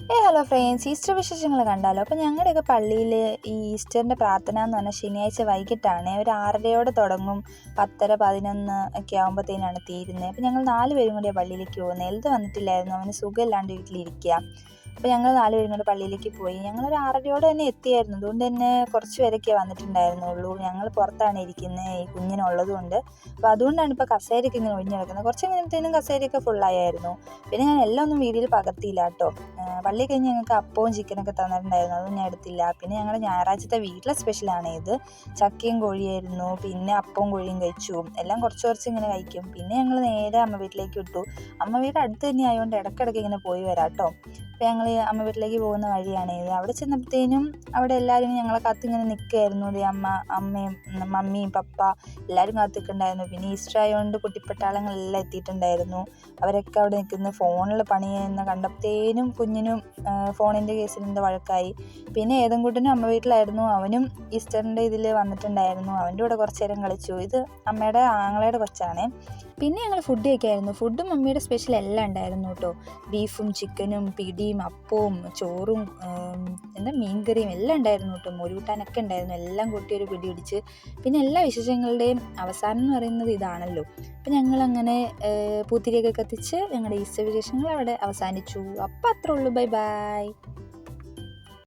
Hello friends, Easter വിശേഷങ്ങൾ കണ്ടാലോ. അപ്പോൾ ഞങ്ങളുടെയൊക്കെ പള്ളിയിൽ ഈ ഈസ്റ്ററിൻ്റെ പ്രാർത്ഥന എന്ന് പറഞ്ഞാൽ ശനിയാഴ്ച വൈകിട്ടാണ്. ഒരു 6:30 തുടങ്ങും, 10:30 11 ഒക്കെ ആകുമ്പോഴത്തേനാണ് തീരുന്നത്. അപ്പോൾ ഞങ്ങൾ 4 പേരും കൂടിയാണ് പള്ളിയിലേക്ക് പോകുന്നത്. എൽദ വന്നിട്ടില്ലായിരുന്നു, അവന് സുഖമില്ലാണ്ട് വീട്ടിലിരിക്കുക. അപ്പോൾ ഞങ്ങൾ 4 പേരും കൂടി പള്ളിയിലേക്ക് പോയി. ഞങ്ങളൊരു 6:30 തന്നെ എത്തിയായിരുന്നു. അതുകൊണ്ട് തന്നെ കുറച്ച് പേരൊക്കെ വന്നിട്ടുണ്ടായിരുന്നുള്ളൂ. ഞങ്ങൾ പുറത്താണ് ഇരിക്കുന്നത്, ഈ കുഞ്ഞിനുള്ളത് കൊണ്ട്. അപ്പോൾ അതുകൊണ്ടാണ് ഇപ്പോൾ കസേരയൊക്കെ ഇങ്ങനെ ഒഴിഞ്ഞു കിടക്കുന്നത്. കുറച്ച് കഴിയുമ്പോഴത്തേനും കസേരയൊക്കെ ഫുള്ളായിരുന്നു. പിന്നെ ഞാൻ എല്ലാം ഒന്നും വീഡിയോയിൽ പകർത്തിയില്ല കേട്ടോ. പള്ളി കഴിഞ്ഞ് ഞങ്ങൾക്ക് അപ്പവും ചിക്കനൊക്കെ തന്നിട്ടുണ്ടായിരുന്നു, അതൊന്നും ഞാൻ എടുത്തില്ല. പിന്നെ ഞങ്ങളുടെ ഞായറാഴ്ചത്തെ വീട്ടിലെ സ്പെഷ്യലാണ് ഇത്. ചക്കയും കോഴിയായിരുന്നു, പിന്നെ അപ്പവും കോഴിയും കഴിച്ചു. എല്ലാം കുറച്ച് കുറച്ച് ഇങ്ങനെ കഴിക്കും. പിന്നെ ഞങ്ങൾ നേരെ അമ്മ വീട്ടിലേക്ക് വിട്ടു. അമ്മ വീട് അടുത്ത് തന്നെ ആയതുകൊണ്ട് ഇടയ്ക്കിടയ്ക്ക് ഇങ്ങനെ പോയി വരാം കേട്ടോ. അപ്പോൾ ഞങ്ങൾ അമ്മ വീട്ടിലേക്ക് പോകുന്ന വഴിയാണ് ഇത്. അവിടെ ചെന്നപ്പോഴത്തേനും അവിടെ എല്ലാവരും ഞങ്ങളെ കാത്തിങ്ങനെ നിൽക്കുകയായിരുന്നു. അമ്മയും മമ്മിയും പപ്പ എല്ലാവരും കാത്തിട്ടുണ്ടായിരുന്നു. പിന്നെ ഈസ്റ്റർ ആയതുകൊണ്ട് കുട്ടിപ്പട്ടാളങ്ങളെല്ലാം എത്തിയിട്ടുണ്ടായിരുന്നു. അവരൊക്കെ അവിടെ നിൽക്കുന്ന ഫോണിൽ പണി ചെയ്യുന്ന കണ്ടപ്പോഴത്തേനും കുഞ്ഞിനും ഫോണിൻ്റെ കേസിൽ എന്തോ വഴക്കായി. പിന്നെ ഏതെങ്കൂട്ടനും അമ്മ വീട്ടിലായിരുന്നു, അവനും ഈസ്റ്ററിൻ്റെ ഇതിൽ വന്നിട്ടുണ്ടായിരുന്നു. അവൻ്റെ കൂടെ കുറച്ച് നേരം കളിച്ചു. ഇത് അമ്മയുടെ ആങ്ങളയുടെ കൊച്ചാണേ. പിന്നെ ഞങ്ങൾ ഫുഡ് കഴിക്കായിരുന്നു. ഫുഡും മമ്മിയുടെ സ്പെഷ്യൽ എല്ലാം ഉണ്ടായിരുന്നു കേട്ടോ. ബീഫും ചിക്കനും പിടിയും അപ്പവും ചോറും മീൻകറിയും എല്ലാം ഉണ്ടായിരുന്നു കേട്ടോ. മോരുകൂട്ടാനൊക്കെ ഉണ്ടായിരുന്നു. എല്ലാം കൂട്ടി ഒരു പിടി പിടിച്ച്. പിന്നെ എല്ലാ വിശേഷങ്ങളുടെയും അവസാനം എന്ന് പറയുന്നത് ഇതാണല്ലോ. അപ്പം ഞങ്ങളങ്ങനെ പൂത്തിരിയൊക്കെ കത്തിച്ച് ഞങ്ങളുടെ ഈസ്റ്റർ വിശേഷങ്ങൾ അവിടെ അവസാനിച്ചു. അപ്പം അത്രേ ഉള്ളൂ. Bye bye.